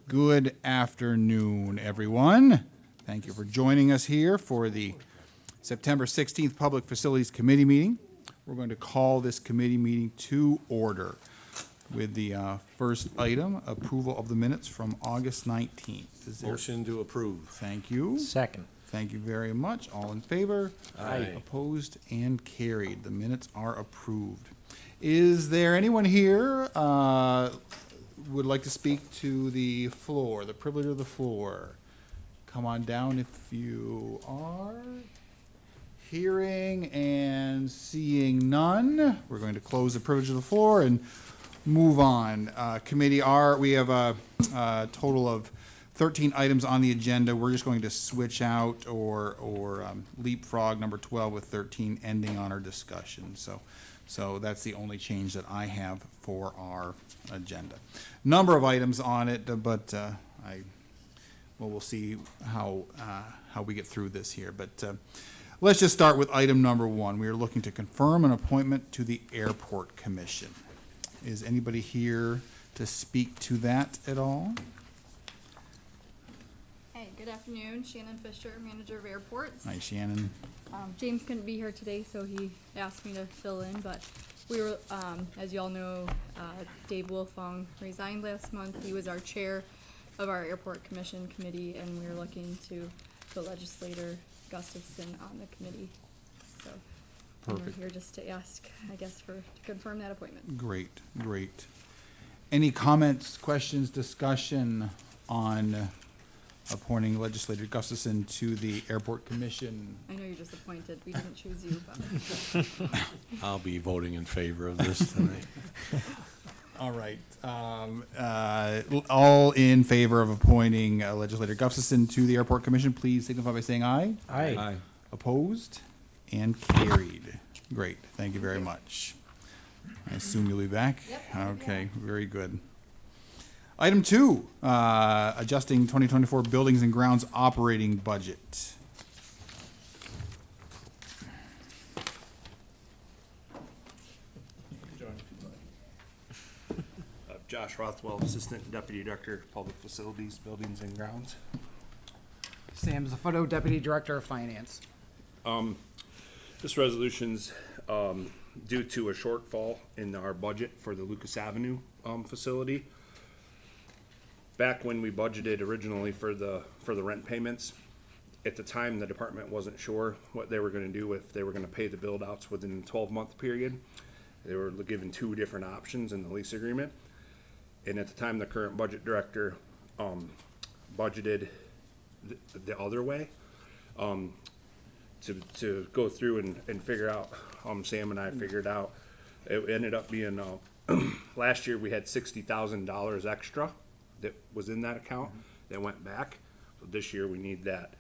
Good afternoon, everyone. Thank you for joining us here for the September 16th Public Facilities Committee meeting. We're going to call this committee meeting to order with the first item, approval of the minutes from August 19th. Is there? Motion to approve. Thank you. Second. Thank you very much. All in favor? Aye. Opposed and carried. The minutes are approved. Is there anyone here would like to speak to the floor, the privilege of the floor? Come on down if you are. Hearing and seeing none, we're going to close the privilege of the floor and move on. Committee we have a total of 13 items on the agenda. We're just going to switch out or leapfrog number 12 with 13 ending on our discussion. So that's the only change that I have for our agenda. Number of items on it, but we'll see how we get through this here. But let's just start with item number 1. We are looking to confirm an appointment to the Airport Commission. Is anybody here to speak to that at all? Hey, good afternoon. Shannon Fisher, Manager of Airports. Hi, Shannon. James couldn't be here today, so he asked me to fill in, but we were, as you all know, Dave Wolfong resigned last month. He was our chair of our Airport Commission Committee, and we were looking to put Legislator Gustafson on the committee. So we're Perfect. here just to ask, I guess, to confirm that appointment. Great, great. Any comments, questions, discussion on appointing Legislator Gustafson to the Airport Commission? I know you're disappointed. We didn't choose you, but I'll be voting in favor of this tonight. All right. All in favor of appointing Legislator Gustafson to the Airport Commission, please signify by saying aye. Aye. Opposed and carried. Great, thank you very much. I assume you'll be back? Yep, I'll be Okay, very good. Item 2, adjusting 2024 Buildings and Grounds operating budget. Josh Rothwell, Assistant Deputy Director, Public Facilities, Buildings and Grounds. Sam Zaffoto, Deputy Director of Finance. This resolution's due to a shortfall in our budget for the Lucas Avenue facility. Back when we budgeted originally for the rent payments, at the time, the department wasn't sure what they were gonna do, if they were gonna pay the build outs within the 12-month period. They were given 2 different options in the lease agreement. And at the time, the current budget director budgeted the other way. To go through and figure out, Sam and I figured out, it ended up being, last year we had $60,000 extra that was in that account that went back. So this year we need that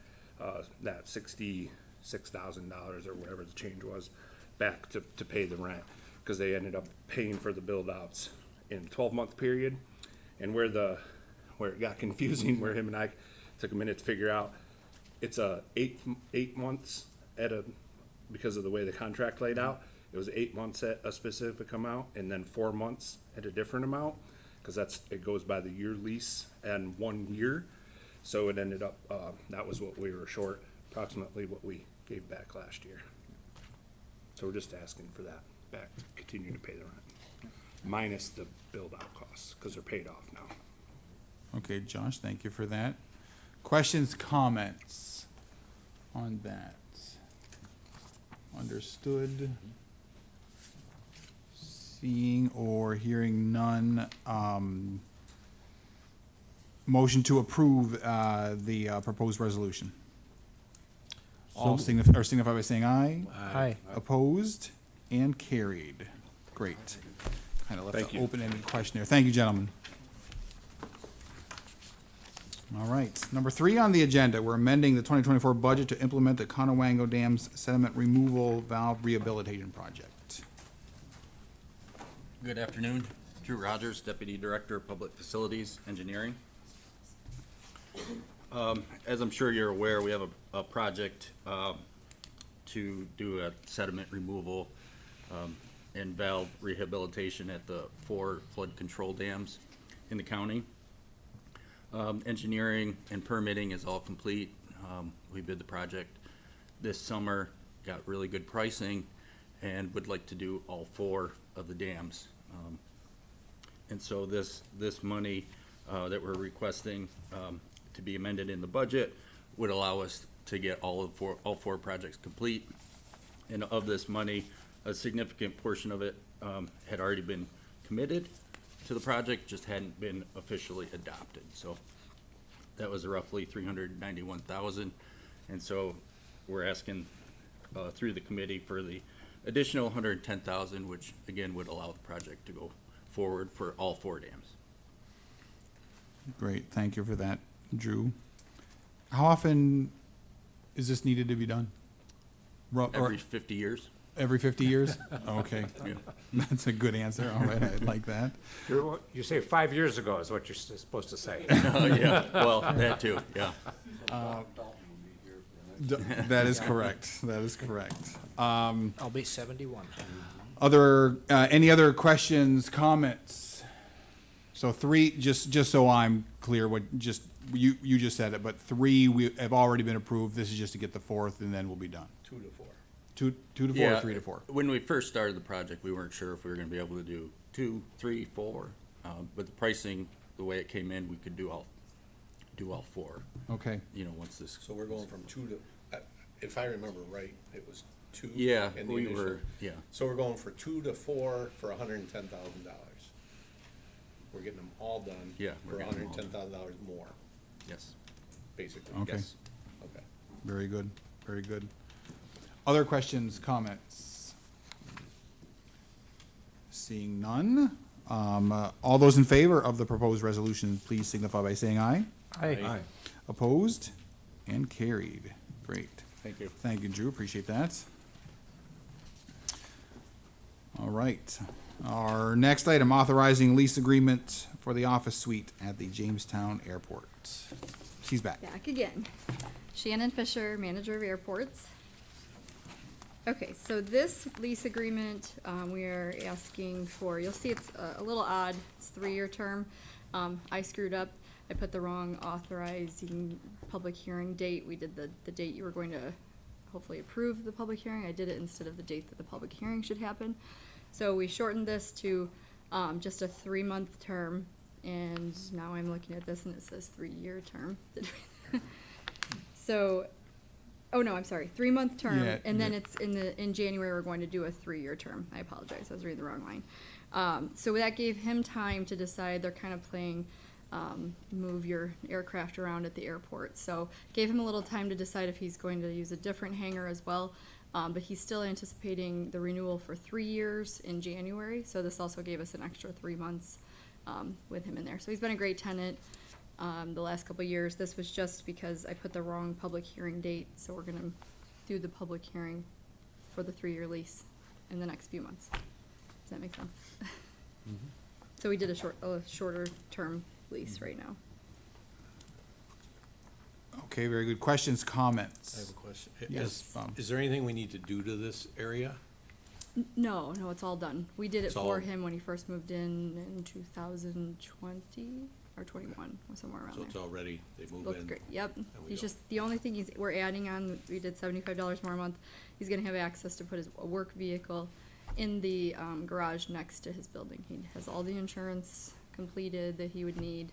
$66,000 or whatever the change was back to pay the rent, because they ended up paying for the build outs in a 12-month period. And where it got confusing, where him and I took a minute to figure out, it's eight months because of the way the contract laid out. It was 8 months at a specific amount, and then 4 months at a different amount, because it goes by the year lease and 1 year. So it ended up, that was what we were short, approximately what we gave back last year. So we're just asking for that back, continue to pay the rent, minus the build-out costs, because they're paid off now. Okay, Josh, thank you for that. Questions, comments on that? Understood. Seeing or hearing none. Motion to approve the proposed resolution. All signify by saying aye. Aye. Opposed and carried. Great. Kind of left Thank an you. open-ended question there. Thank you, gentlemen. All right, number 3 on the agenda, we're amending the 2024 budget to implement the Conewango Dam's sediment removal valve rehabilitation project. Good afternoon. Drew Rogers, Deputy Director of Public Facilities Engineering. As I'm sure you're aware, we have a project to do a sediment removal and valve rehabilitation at the 4 flood control dams in the county. Engineering and permitting is all complete. We bid the project this summer, got really good pricing, and would like to do all 4 of the dams. And so this money that we're requesting to be amended in the budget would allow us to get all 4 projects complete. And of this money, a significant portion of it had already been committed to the project, just hadn't been officially adopted. So that was roughly $391,000. And so we're asking through the committee for the additional $110,000, which again would allow the project to go forward for all 4 dams. Great, thank you for that, Drew. How often is this needed to be done? Or Every 50 years. every 50 years? Okay, Yeah. that's a good answer. All right, I like that. You say 5 years ago is what you're supposed to say. Yeah, well, that too, yeah. That is correct. That is correct. I'll be 71. Any other questions, comments? So 3, just so I'm clear, you just said it, but 3 we have already been approved. This is just to get the 4th, and then we'll be done. 2 to 4. 2 to 4, Yeah, or 3 to 4? When we first started the project, we weren't sure if we were gonna be able to do 2, 3, 4. But the pricing, the way it came in, we could do all 4, Okay, once this. So we're going from 2 to, if I remember right, it was 2. Yeah, in the we initial. were, yeah. So we're going for 2 to 4 for $110,000. We're getting them all done. Yeah, we're For getting them all done. $110,000 more, Yes. basically. Okay. Yes. Okay. very good, very good. Other questions, comments? Seeing none, all those in favor of the proposed resolution, please signify by saying aye. Aye. Opposed and carried. Great. Thank you. Thank you, Drew. Appreciate that. All right. Our next item, authorizing lease agreement for the office suite at the Jamestown Airport. She's back. Back again. Shannon Fisher, manager of airports. Okay, so this lease agreement, we are asking for, you'll see it's a little odd, it's 3-year term. I screwed up, I put the wrong authorizing public hearing date. We did the date you were going to hopefully approve the public hearing. I did it instead of the date that the public hearing should happen. So we shortened this to, just a 3-month term, and now I'm looking at this and it says 3-year term. So, oh no, I'm sorry, 3-month term, Yeah, and then yeah. it's in January, we're going to do a 3-year term. I apologize, I was reading the wrong line. So that gave him time to decide. They're kind of playing, move your aircraft around at the airport. So gave him a little time to decide if he's going to use a different hangar as well. But he's still anticipating the renewal for 3 years in January. So this also gave us an extra 3 months, with him in there. So he's been a great tenant. The last couple of years. This was just because I put the wrong public hearing date, so we're gonna do the public hearing for the 3-year lease in the next few months. Does that make sense? So we did a shorter term lease right now. Okay, very good. Questions, I comments? have a question. Yes, Bob. Is there anything we need to do to this area? No, it's all done. We did it It's for all- him when he first moved in 2020 or 21, or somewhere around So there. it's all ready, they move Looks in? great, yep. we He's go. just, the only thing we're adding on, we did $75 more a month. He's gonna have access to put his work vehicle in the, garage next to his building. He has all the insurance completed that he would need,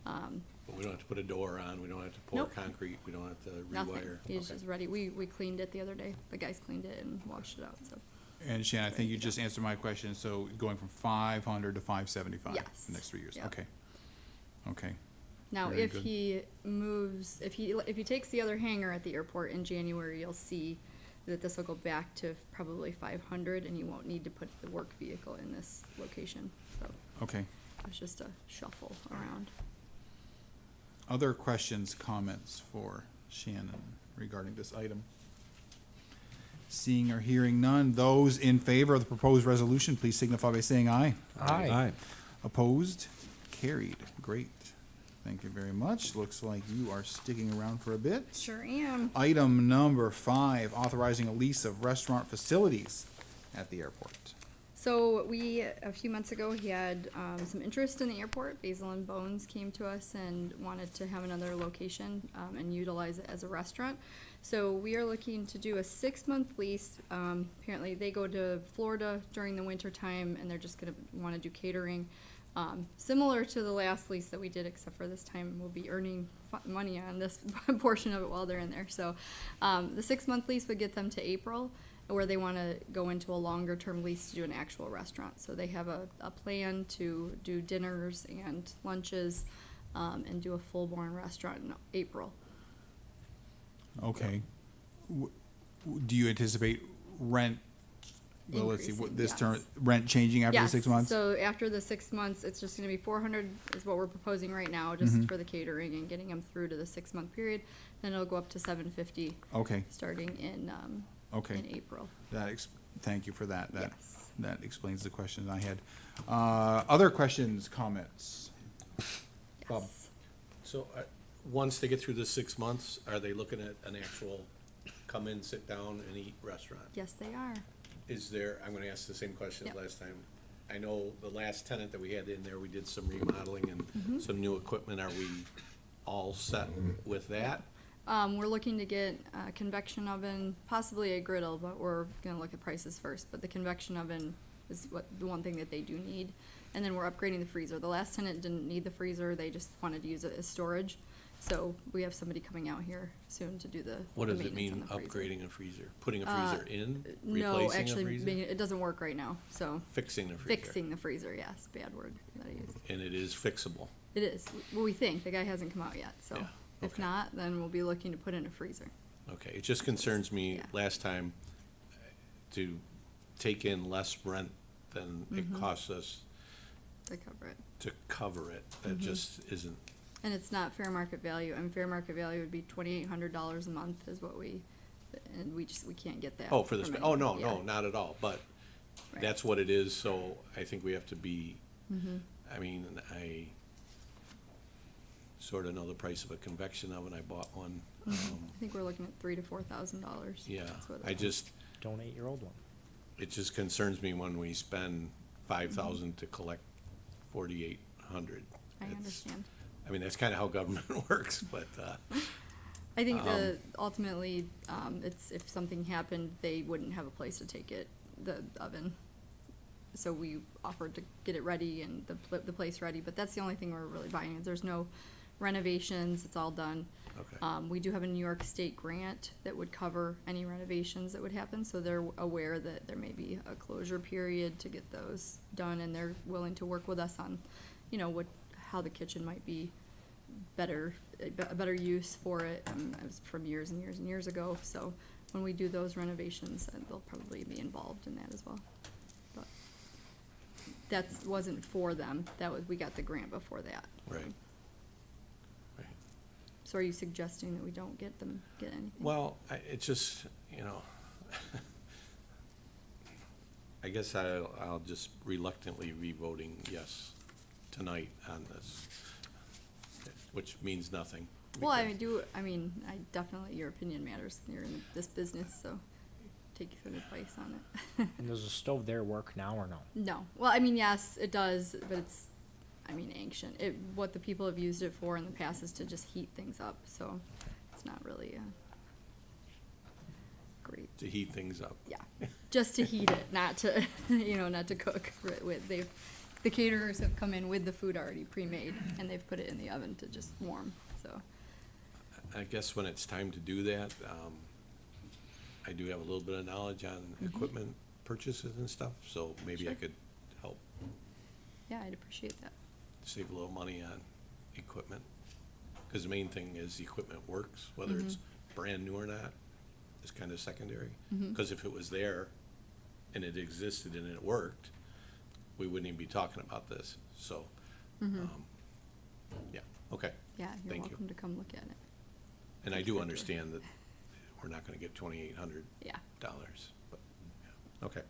But we don't have to put a door on, we don't have to pour Nope. concrete, we don't have to nothing. rewire? He's Okay. just ready. We cleaned it the other day. The guys cleaned it and washed it out, so. And Shannon, I think you just answered my question. So going from 500 to 575 Yes. the next 3 years. Yep. Okay. Okay. Now, Very if good. he moves, if he takes the other hangar at the airport in January, you'll see that this will go back to probably 500, and you won't need to put the work vehicle in this location. So Okay. it's just a shuffle around. Other questions, comments for Shannon regarding this item? Seeing or hearing none, those in favor of the proposed resolution, please signify by saying aye. Aye. Opposed? Carried. Great. Thank you very much. Looks like you are sticking around for a bit. Sure am. Item number 5, authorizing a lease of restaurant facilities at the airport. So a few months ago, he had some interest in the airport. Basil and Bones came to us and wanted to have another location and utilize it as a restaurant. So we are looking to do a 6-month lease. Apparently, they go to Florida during the winter time, and they're just gonna want to do catering. Similar to the last lease that we did, except for this time we'll be earning money on this portion of it while they're in there. So the 6-month lease would get them to April, where they want to go into a longer term lease to do an actual restaurant. So they have a plan to do dinners and lunches and do a full-born restaurant in April. Okay. Do you anticipate rent, well, let's see, what this term, Increasing, rent changing after the 6 months? So after the 6 months, it's just gonna be 400 is what we're proposing right now, just for the catering and getting them through to the 6-month period. Then it'll go up to 750 Okay, starting in okay. April. Thank you for that. Yes. That explains the questions I had. Other questions, comments? Bob? Yes. So, once they get through the 6 months, are they looking at an actual come in, sit down and eat restaurant? Yes, they are. Is there, I'm gonna ask the same question as Yep. last time. I know the last tenant that we had in there, we did some remodeling and some new equipment. Are we all set with that? We're looking to get a convection oven, possibly a griddle, but we're gonna look at prices first. But the convection oven is the one thing that they do need. And then we're upgrading the freezer. The last tenant didn't need the freezer, they just wanted to use it as storage. So we have somebody coming out here soon to do the What the does it maintenance mean, on the freezer. upgrading a freezer? Putting a freezer in? No, Replacing a actually, freezer? it doesn't work right now, so Fixing the freezer? fixing the freezer, yes, bad word that I used. And it is fixable? It is, well, we think, the guy hasn't come out yet, so Yeah, if okay. not, then we'll be looking to put in a freezer. Okay, it just concerns me, Yeah. last time, to take in less rent than it Mm-hmm. costs us To cover it. to cover it. That Mm-hmm. just isn't, And it's not fair market value, and fair market value would be $2,800 a month is what we can't get that. oh, for this, from oh, no, anyone. no, not at all, but Right. Mm-hmm. that's what it is, so I think we have to be, I mean, I sort of know the price of a convection oven. I bought one. I think we're looking at $3,000 to $4,000. Yeah, That's what I it- just, Donate your old one. it just concerns me when we spend 5,000 to collect 4,800. I It's- understand. I mean, that's kind of how government works, but, I think ultimately, it's, if something happened, they wouldn't have a place to take it, the oven. So we offered to get it ready and the place ready, but that's the only thing we're really buying. There's no renovations, it's all done. okay. We do have a New York State grant that would cover any renovations that would happen, so they're aware that there may be a closure period to get those done, and they're willing to work with us on, how the kitchen might be better, a better use for it, it was from years and years and years ago, so when we do those renovations, they'll probably be involved in that as well. But wasn't for them, we got the grant before that. Right. Right. So are you suggesting that we don't get anything? Well, it's just, I guess I'll just reluctantly be voting yes tonight on this, which means nothing. Well, because- I definitely, your opinion matters. You're in this business, so take some advice on it. And does the stove there work now or no? No. Well, yes, it does, but it's, ancient. What the people have used it for in the past is to just heat things up, so it's not really, great. To heat things up. Yeah, just to heat it, not to, not to cook with. The caterers have come in with the food already pre-made, and they've put it in the oven to just warm, so. I guess when it's time to do that, I do have a little bit of knowledge on equipment purchases and stuff, so maybe I Mm-hmm. Sure. could help Yeah, I'd appreciate that. save a little money on equipment. Because the main thing is the equipment works, whether it's brand new or not, is kind of secondary. Because if it was there and it existed and it worked, we wouldn't even be talking about this, so, yeah, okay. Yeah, you're Thank you. welcome to come look at it. And I do understand that we're not gonna get $2,800, Yeah. but, yeah, okay.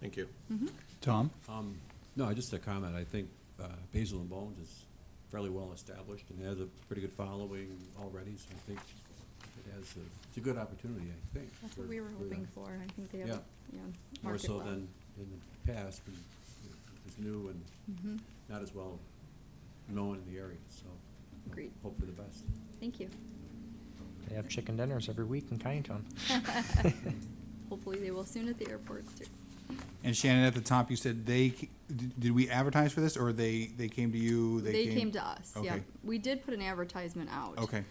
Thank you. Tom? No, just a comment. I think Basil and Bones is fairly well established and has a pretty good following already, so I think it's a good opportunity, I think. That's what for- we were for hoping them. for. I think they have, Yeah. yeah, More market so well. than, in the past is new and not as well known in the area, so Agreed. hope for the best. Thank you. They have chicken dinners every week in Tyningtown. Hopefully they will soon at the airports too. And Shannon, at the top, you said did we advertise for this, or they came to you? They came to us, yeah. Okay. We did put an advertisement out. Okay,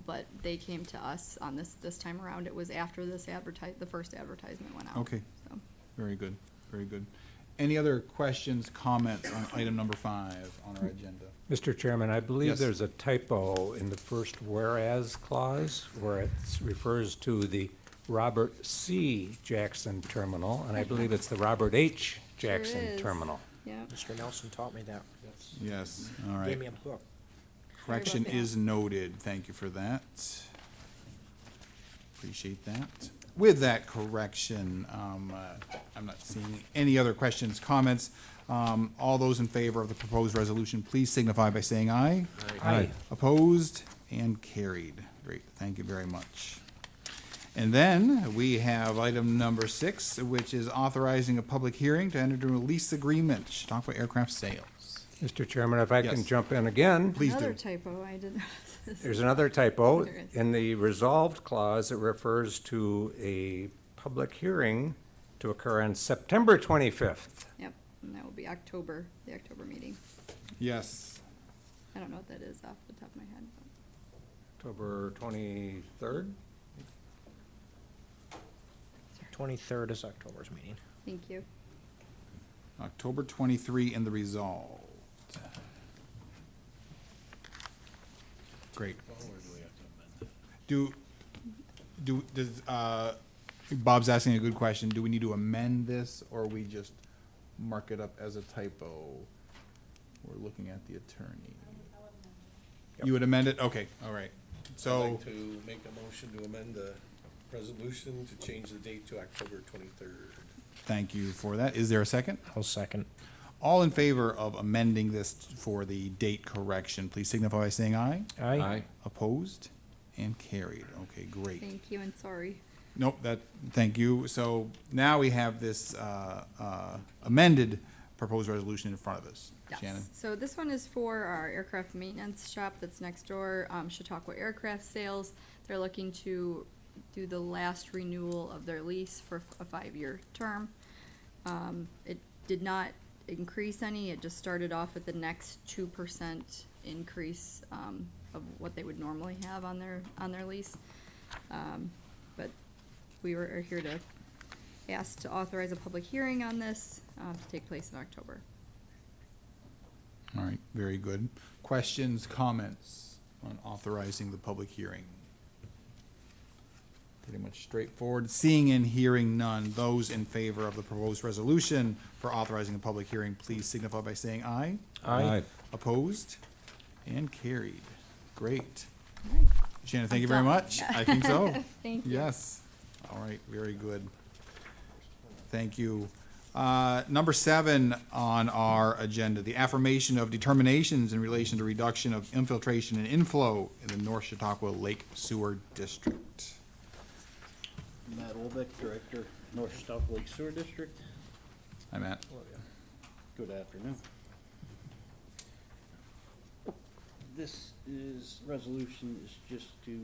But they came to us on this time around. It was after the first advertisement went out. Okay. So, very good, very good. Any other questions, comments on item number 5 on our agenda? Mr. Chairman, I believe Yes. there's a typo in the first whereas clause where it refers to the Robert C. Jackson Terminal, and I believe it's the Robert H. Jackson is. Terminal. yeah. Mr. Nelson taught me that. Yes, all right. Gave me a book. Correction that. is noted. Thank you for that. Appreciate that. With that correction, I'm not seeing any other questions, comments. All those in favor of the proposed resolution, please signify by saying aye. Aye. Opposed and carried. Great, thank you very much. And then we have item number 6, which is authorizing a public hearing to enter into a lease agreement, Chautauqua Aircraft Sales. Mr. Chairman, if I can Yes. jump in again. Please Another do. typo, I did. There's another typo. There is. In the resolved clause, it refers to a public hearing to occur on September 25th. Yep, and that will be the October meeting. Yes. I don't know what that is off the top of my head. October 23rd? 23rd is October's meeting. Thank you. October 23 in the resolved. Great. Bob's asking a good question. Do we need to amend this, or we just mark it up as a typo? We're looking at the attorney. You would amend it? Okay, all right. I'd So, like to make a motion to amend the resolution to change the date to October 23rd. thank you for that. Is there a second? I'll second. All in favor of amending this for the date correction, please signify by saying aye. Aye. Opposed and carried. Okay, great. Thank you and sorry. Nope, thank you. So now we have this amended proposed resolution in front of us. Yes. Shannon? So this one is for our aircraft maintenance shop that's next door, Chautauqua Aircraft Sales. They're looking to do the last renewal of their lease for a 5-year term. It did not increase any, it just started off at the next 2% increase, of what they would normally have on their lease. But we are here to ask to authorize a public hearing on this, to take place in October. All right, very good. Questions, comments on authorizing the public hearing? Pretty much straightforward. Seeing and hearing none, those in favor of the proposed resolution for authorizing a public hearing, please signify by saying aye. Aye. Opposed and carried. Great. All right. Shannon, thank you I'm very done. much. I think so. Thank you. Yes. All right, very good. Thank you. Number 7 on our agenda, the affirmation of determinations in relation to reduction of infiltration and inflow in the North Chautauqua Lake Sewer District. Matt Olbeck, Director, North Chautauqua Lake Sewer District. Hi, Matt. Good afternoon. This resolution is just to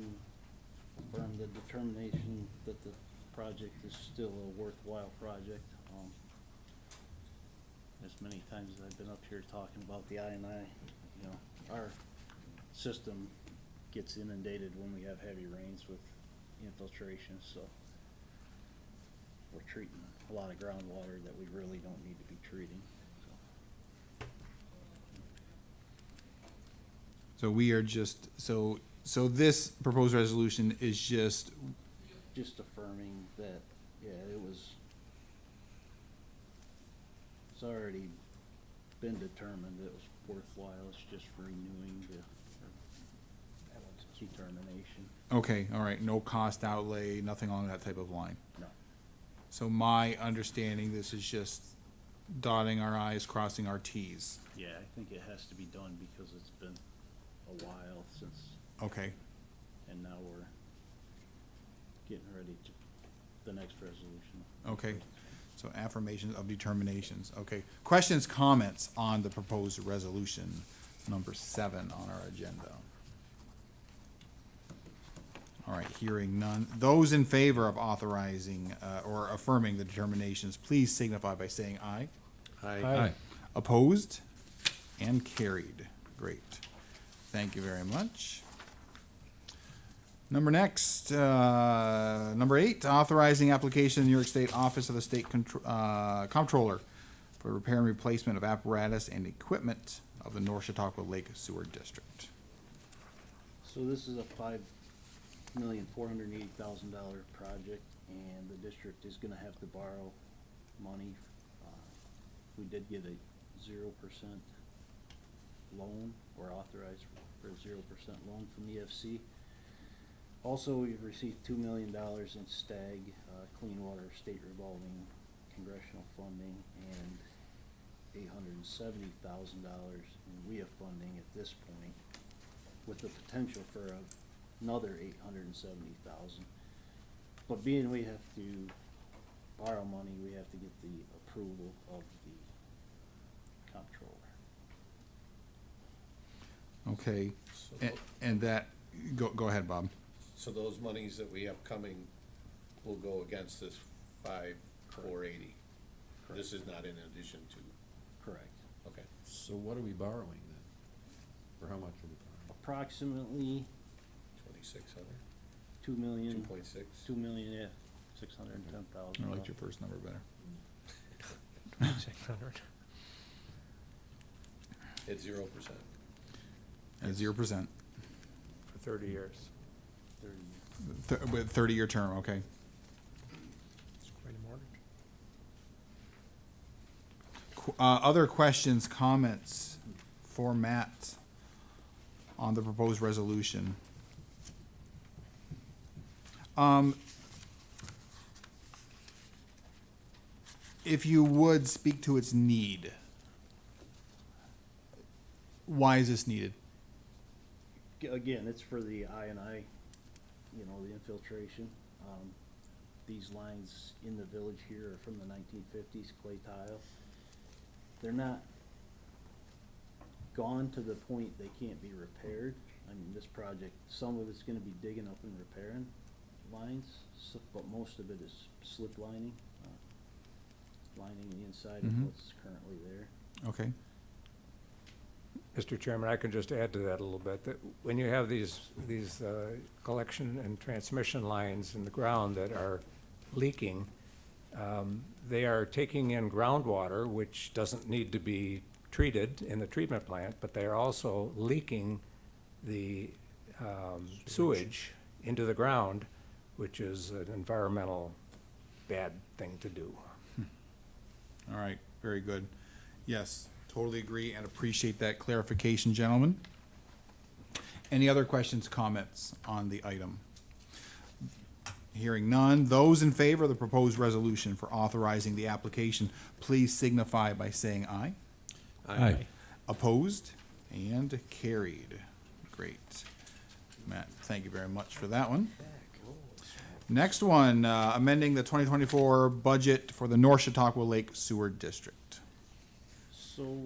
affirm the determination that the project is still a worthwhile project. As many times as I've been up here talking about the I&I, our system gets inundated when we have heavy rains with infiltration, so we're treating a lot of groundwater that we really don't need to be treating, so. So we are just, so this proposed resolution is just, Just affirming that, yeah, it's already been determined it was worthwhile, it's just renewing the determination. okay, all right, no cost outlay, nothing along that type of line. No, So my understanding, this is just dotting our i's, crossing our t's. yeah, I think it has to be done because it's been a while since, Okay, and now we're getting ready to, the next resolution. okay. So affirmations of determinations, okay. Questions, comments on the proposed resolution, number 7 on our agenda? All right, hearing none. Those in favor of authorizing, or affirming the determinations, please signify by saying aye. Aye. Opposed? And carried. Great. Thank you very much. Number 8, authorizing application in New York State Office of the State Comptroller for repair and replacement of apparatus and equipment of the North Chautauqua Lake Sewer District. So this is a $5,480,000 project, and the district is gonna have to borrow money. We did get a 0% loan, or authorized for a 0% loan from EFC. Also, we've received $2 million in STAG, Clean Water State Revolving Congressional Funding, and $870,000 in WIA funding at this point, with the potential for another $870,000. But being we have to borrow money, we have to get the approval of the comptroller. Okay, and that, go ahead, Bob. So those monies that we have coming will go against this 5,480. This is not in addition to, Correct. okay. So what are we borrowing then? For how much are we borrowing? Approximately 2,600, 2,000,000. 2.6. 2,000,000, yeah, 610,000. I liked your first number better. 600. At 0%. At 0%, For 30 years. 30. with 30-year term, okay. It's quite a mortgage. Other questions, comments for Matt on the proposed resolution? If you would speak to its need. Why is this needed? Again, it's for the I&I, the infiltration. These lines in the village here are from the 1950s, clay tile. They're not gone to the point they can't be repaired. I mean, this project, some of it's gonna be digging up and repairing lines, but most of it is slip lining, lining the inside of Mhm. what's currently there. Okay, Mr. Chairman, I can just add to that a little bit, that when you have these collection and transmission lines in the ground that are leaking, they are taking in groundwater, which doesn't need to be treated in the treatment plant, but they are also leaking the sewage into the ground, which is an environmental bad thing to do. all right, very good. Yes, totally agree and appreciate that clarification, gentlemen. Any other questions, comments on the item? Hearing none, those in favor of the proposed resolution for authorizing the application, please signify by saying aye. Aye. Opposed and carried. Great. Matt, thank you very much for that one. Next one, amending the 2024 budget for the North Chautauqua Lake Sewer District. So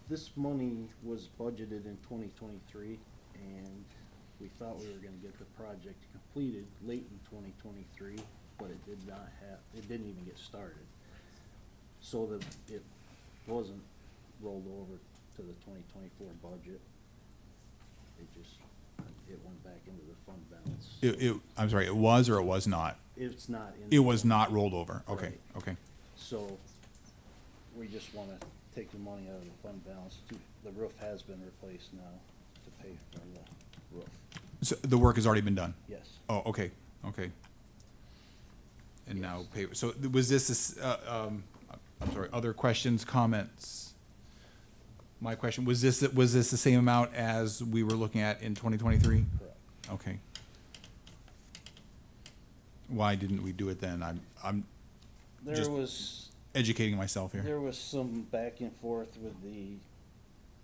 this money was budgeted in 2023, and we thought we were gonna get the project completed late in 2023, but it did not it didn't even get started. So it wasn't rolled over to the 2024 budget. It went back into the fund balance. I'm sorry, it was or it was not? It's not in. It was not rolled over. Okay, Right. okay. So we just wanna take the money out of the fund balance. The roof has been replaced now to pay for the roof. So the work has already been done? Yes. Oh, okay, okay. And now Yes. pay, so was this, I'm sorry, other questions, comments? My question, was this the same amount as we were looking at in 2023? Correct. Okay. Why didn't we do it then? I'm There Just- was, educating myself here. there was some back and forth with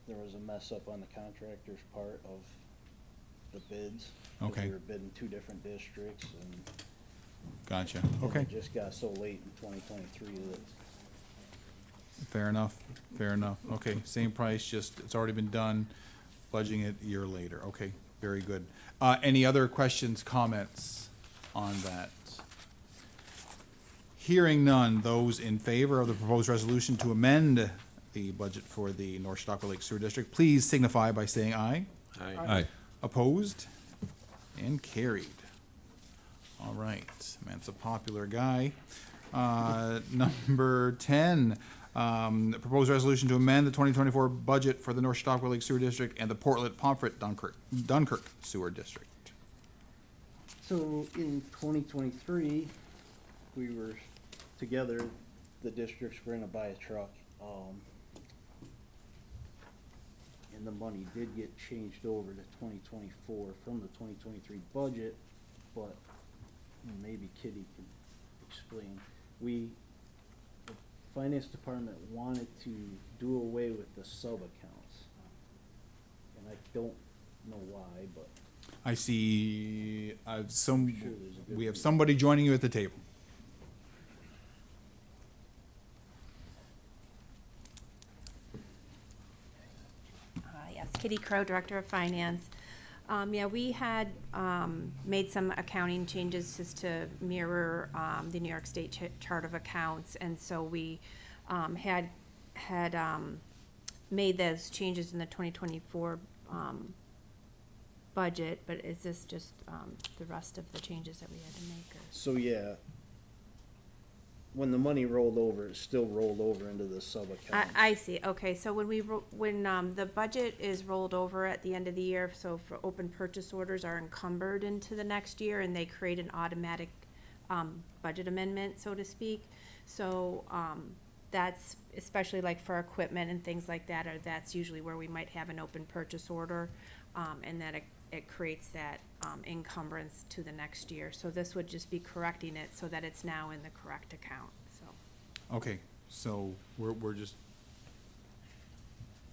there was a mess up on the contractor's part of the bids. 'Cause Okay. We were bidding two different districts, and Gotcha, And okay. It just got so late in 2023 that Fair enough, fair enough. Okay, same price, just, it's already been done, budgeting it a year later. Okay, very good. Any other questions, comments on that? Hearing none, those in favor of the proposed resolution to amend the budget for the North Chautauqua Lake Sewer District, please signify by saying aye. Aye. Aye. Opposed? And carried. All right, man's a popular guy. Number 10, proposed resolution to amend the 2024 budget for the North Chautauqua Lake Sewer District and the Portland Pomfret Dunkirk Sewer District. So in 2023, we were together, the districts were gonna buy a truck. And the money did get changed over to 2024 from the 2023 budget, but maybe Kitty can explain. The finance department wanted to do away with the sub-accounts. And I don't know why, but I see, sure there's a good we have reason. somebody joining you at the table. Yes, Kitty Crow, Director of Finance. Yeah, we had made some accounting changes just to mirror the New York State Chart of Accounts, and so we had made those changes in the 2024 budget, but is this just the rest of the changes that we had to make? Or? So yeah, when the money rolled over, it still rolled over into the sub-account. I see, okay, so when when the budget is rolled over at the end of the year, so for open purchase orders are encumbered into the next year, and they create an automatic, budget amendment, so to speak. So, that's, especially like for equipment and things like that, or that's usually where we might have an open purchase order, and that it creates that, encumbrance to the next year. So this would just be correcting it so that it's now in the correct account, so. Okay, so we're just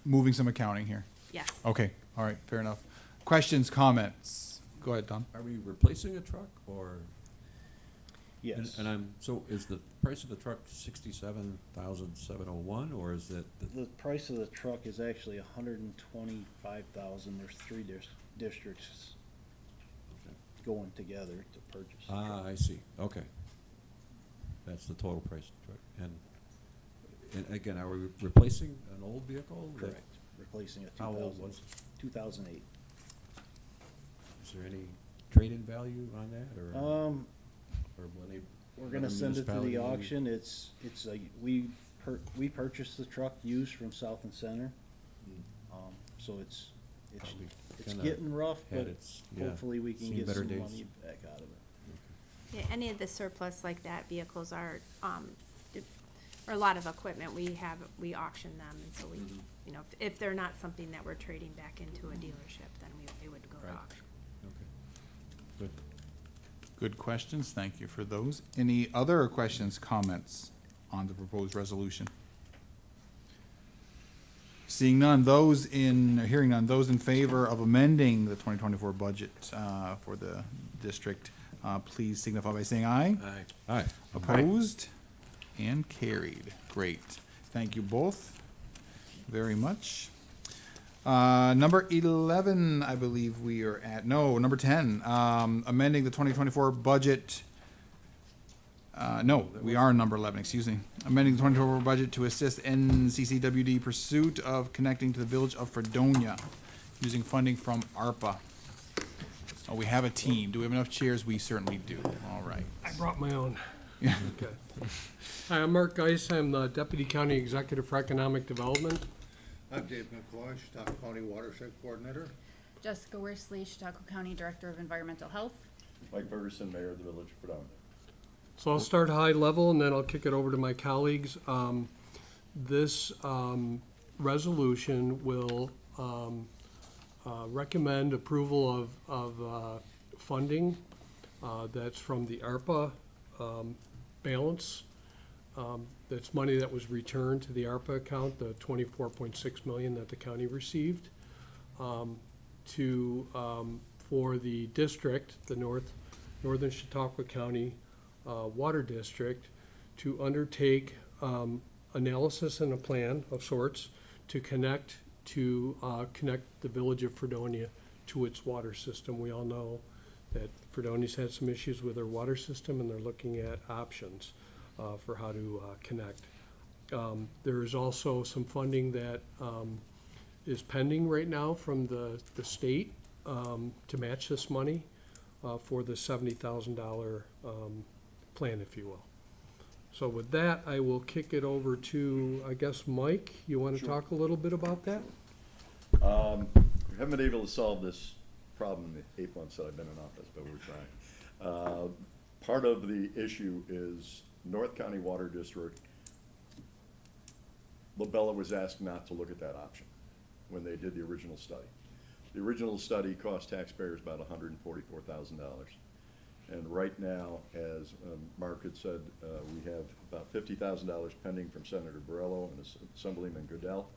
moving some accounting here. Yes. Okay, all right, fair enough. Questions, comments? Go ahead, Tom. Are we replacing a truck or? Yes. And so is the price of the truck 67,701 or is it? The price of the truck is actually 125,000. There's three districts going together to purchase. the Ah, truck. I see, okay. That's the total price of the truck. And again, are we replacing an old vehicle? that- Correct. Replacing a How old was it? 2008. Is there any trade-in value on that or? Or will any We're gonna other send it to the municipality- auction. We purchased the truck used from South and Center. So it's Probably kinda getting rough, had but its- yeah, hopefully we can seen get better some days. money back out of it. Yeah, any of the surplus like that vehicles are, or a lot of equipment, we auction them, and so we, you know, if they're not something that we're trading back into a dealership, then they would go to Right. auction. Okay. Good. Good questions, thank you for those. Any other questions, comments on the proposed resolution? Seeing none, hearing none, those in favor of amending the 2024 budget for the district, please signify by saying aye. Aye. Aye. Opposed? And carried. Great. Thank you both very much. Number 11, I believe we are at, no, number 10, amending the 2024 budget. No, we are number 11, excuse me. Amending the 2024 budget to assist NCCWD pursuit of connecting to the village of Fredonia using funding from ARPA. Oh, we have a team. Do we have enough chairs? We certainly do. All right. I brought my own. Yeah. Okay. Hi, I'm Mark Geis. I'm the Deputy County Executive for Economic Development. I'm Dave McCloy, Chautauqua County Watershed Coordinator. Jessica Worsley, Chautauqua County Director of Environmental Health. Mike Ferguson, Mayor of the Village of Fredonia. So I'll start high level and then I'll kick it over to my colleagues. This resolution will recommend approval of funding that's from the ARPA balance. That's money that was returned to the ARPA account, the 24.6 million that the county received, for the district, the Northern Chautauqua County Water District to undertake analysis and a plan of sorts to connect the village of Fredonia to its water system. We all know that Fredonia's had some issues with their water system, and they're looking at options for how to connect. There is also some funding that is pending right now from the state to match this money for the $70,000 plan, if you will. So with that, I will kick it over to, I guess, Mike. You want to talk a little bit about that? We haven't been able to solve this problem in the 8 months that I've been in office, but we're trying. Part of the issue is North County Water District, Labella was asked not to look at that option when they did the original study. The original study cost taxpayers about $144,000. And right now, as Mark had said, we have about $50,000 pending from Senator Borrello and Assemblyman Goodell.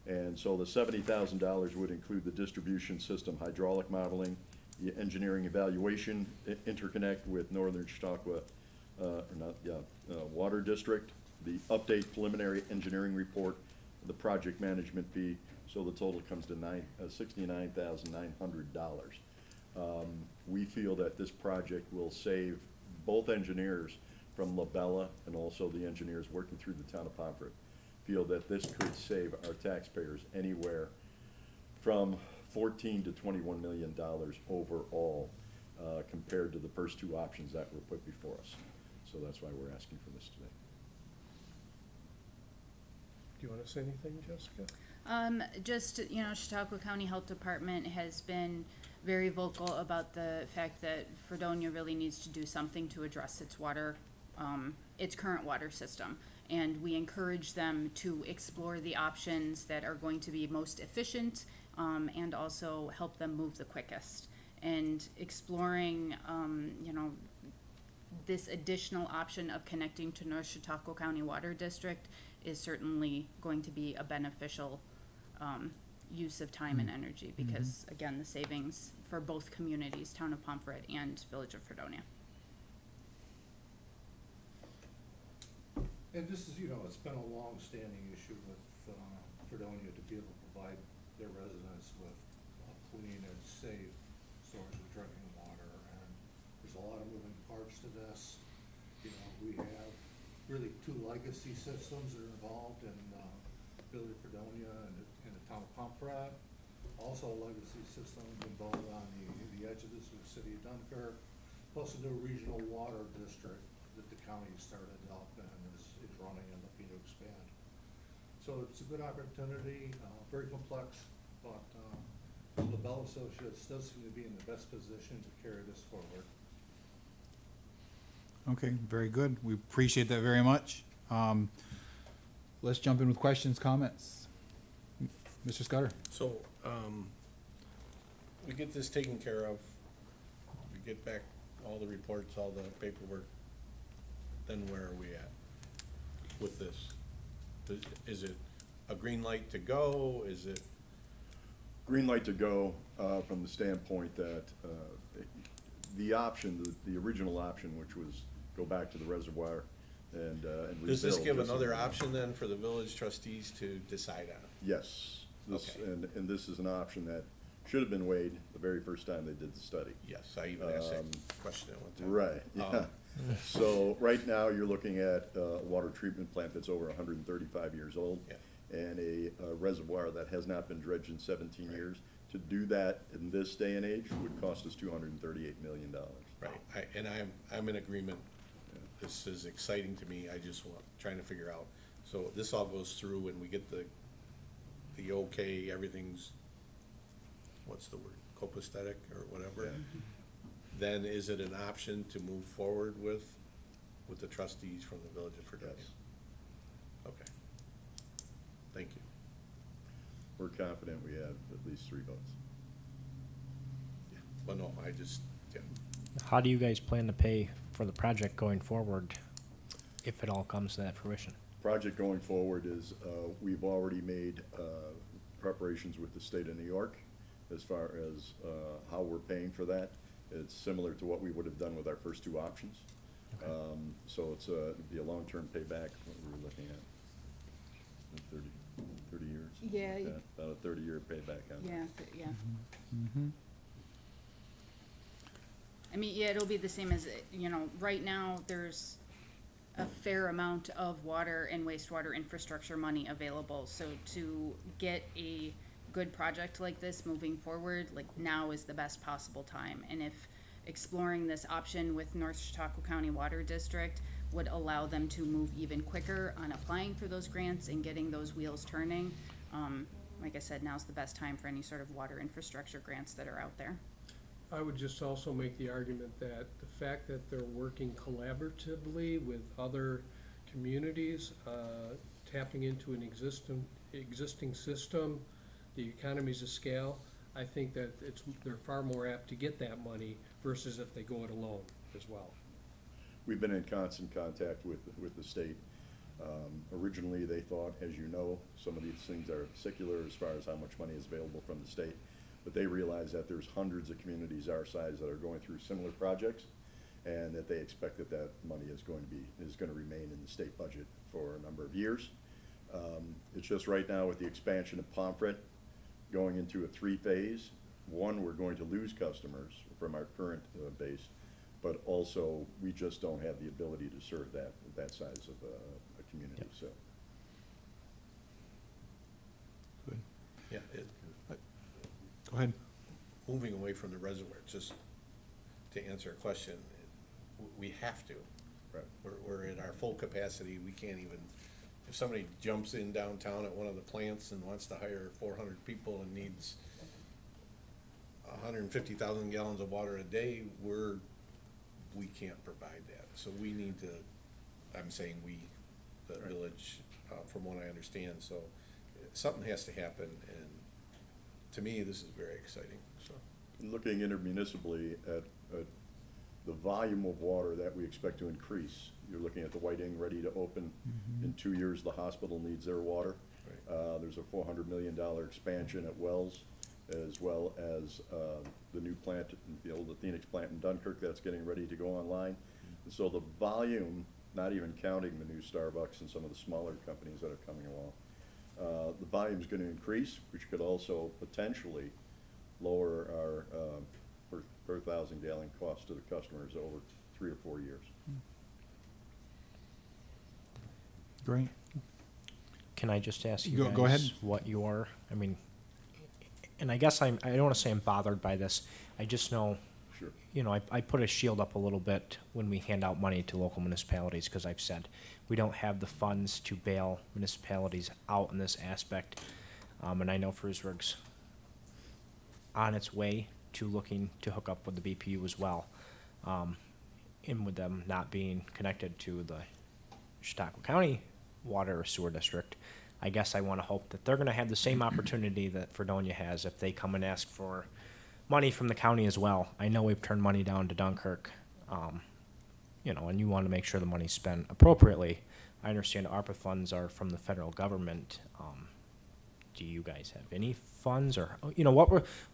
And so the $70,000 would include the distribution system hydraulic modeling, the engineering evaluation, interconnect with Northern Chautauqua Water District, the update preliminary engineering report, the project management fee. So the total comes to $69,900. We feel that this project will save both engineers from Labella and also the engineers working through the town of Pomfret. Feel that this could save our taxpayers anywhere from $14 to $21 million overall compared to the first two options that were put before us. So that's why we're asking for this today. Do you want to say anything, Jessica? Just, you know, Chautauqua County Health Department has been very vocal about the fact that Fredonia really needs to do something to address its water, its current water system. And we encourage them to explore the options that are going to be most efficient, and also help them move the quickest. And exploring, you know, this additional option of connecting to North Chautauqua County Water District is certainly going to be a beneficial use of time and energy, because again, the savings for both communities, town of Pomfret and village of Fredonia. And this is, you know, it's been a long-standing issue with Fredonia to be able to provide their residents with clean and safe source of drinking water. And there's a lot of moving parts to this. You know, we have really two legacy systems that are involved in Village of Fredonia and the town of Pomfret. Also a legacy system involved on the edge of this with the city of Dunkirk, plus a new regional water district that the county started up and is running and looking to expand. So it's a good opportunity, very complex, but LaBelle Associates does seem to be in the best position to carry this forward. Okay, very good. We appreciate that very much. Let's jump in with questions, comments. Mr. Scudder? So, we get this taken care of, we get back all the reports, all the paperwork, then where are we at with this? Is it a green light to go? Is it? Green light to go from the standpoint that the option, the original option, which was go back to the reservoir and rebuild. Does this give another option then for the village trustees to decide on? Yes. This, Okay. and this is an option that should have been weighed the very first time they did the study. Yes, I even asked that question at one time. Right, yeah. So right now, you're looking at a water treatment plant that's over 135 years old. Yeah. And a reservoir that has not been dredged in 17 years. To do that in this day and age would cost us $238 million. Right, I'm in agreement. This is exciting to me. I just trying to figure out. So this all goes through and we get the okay, everything's, what's the word, copacetic or whatever. Yeah. Then is it an option to move forward with the trustees from the village of Fredonia? Yes. Okay. Thank you. We're confident we have at least 3 votes. Yeah. Well, no, I just, yeah. How do you guys plan to pay for the project going forward, if it all comes to that fruition? Project going forward is, we've already made preparations with the state of New York as far as how we're paying for that. It's similar to what we would have done with our first two options. So it'd be a long-term payback, what we were looking at. 30 years. Yeah, like that. About a 30-year payback on that. Yeah. Mm-hmm. I mean, yeah, it'll be the same as, right now, there's a fair amount of water and wastewater infrastructure money available. So to get a good project like this moving forward, like now is the best possible time. And if exploring this option with North Chautauqua County Water District would allow them to move even quicker on applying for those grants and getting those wheels turning, like I said, now's the best time for any sort of water infrastructure grants that are out there. I would just also make the argument that the fact that they're working collaboratively with other communities, tapping into an existing system, the economies of scale, I think that they're far more apt to get that money versus if they go it alone as well. We've been in constant contact with the state. Originally, they thought, as you know, some of these things are secular as far as how much money is available from the state. But they realize that there's hundreds of communities our size that are going through similar projects, and that they expect that money is going to remain in the state budget for a number of years. It's just right now with the expansion of Pomfret going into a 3-phase. One, we're going to lose customers from our current base, but also we just don't have the ability to serve that size of a community. So. Good. Yeah, Go ahead. moving away from the reservoir, just to answer a question, we have to. Right. We're at our full capacity, we can't even, if somebody jumps in downtown at one of the plants and wants to hire 400 people and needs 150,000 gallons of water a day, we can't provide that. So we need to, I'm saying we, the village, from what I understand, so something has to happen, and to me, this is very exciting, so. Looking intermunicipally at the volume of water that we expect to increase, you're looking at the Whiting ready to open. In 2 years, the hospital needs their water. There's a $400 million expansion at Wells, as well as the new plant, the old Athenex plant in Dunkirk that's getting ready to go online. And so the volume, not even counting the new Starbucks and some of the smaller companies that are coming along, the volume is going to increase, which could also potentially lower our per 1,000 gallon cost to the customers over 3 or 4 years. Great. Can I just ask you guys Go ahead. what your, I mean, and I guess I don't want to say I'm bothered by this. I just know, Sure. I put a shield up a little bit when we hand out money to local municipalities, because I've said we don't have the funds to bail municipalities out in this aspect. And I know Frewsburg's on its way to looking to hook up with the BPU as well. And with them not being connected to the Chautauqua County Water or Sewer District, I guess I want to hope that they're going to have the same opportunity that Fredonia has if they come and ask for money from the county as well. I know we've turned money down to Dunkirk, and you want to make sure the money's spent appropriately. I understand ARPA funds are from the federal government. Do you guys have any funds, or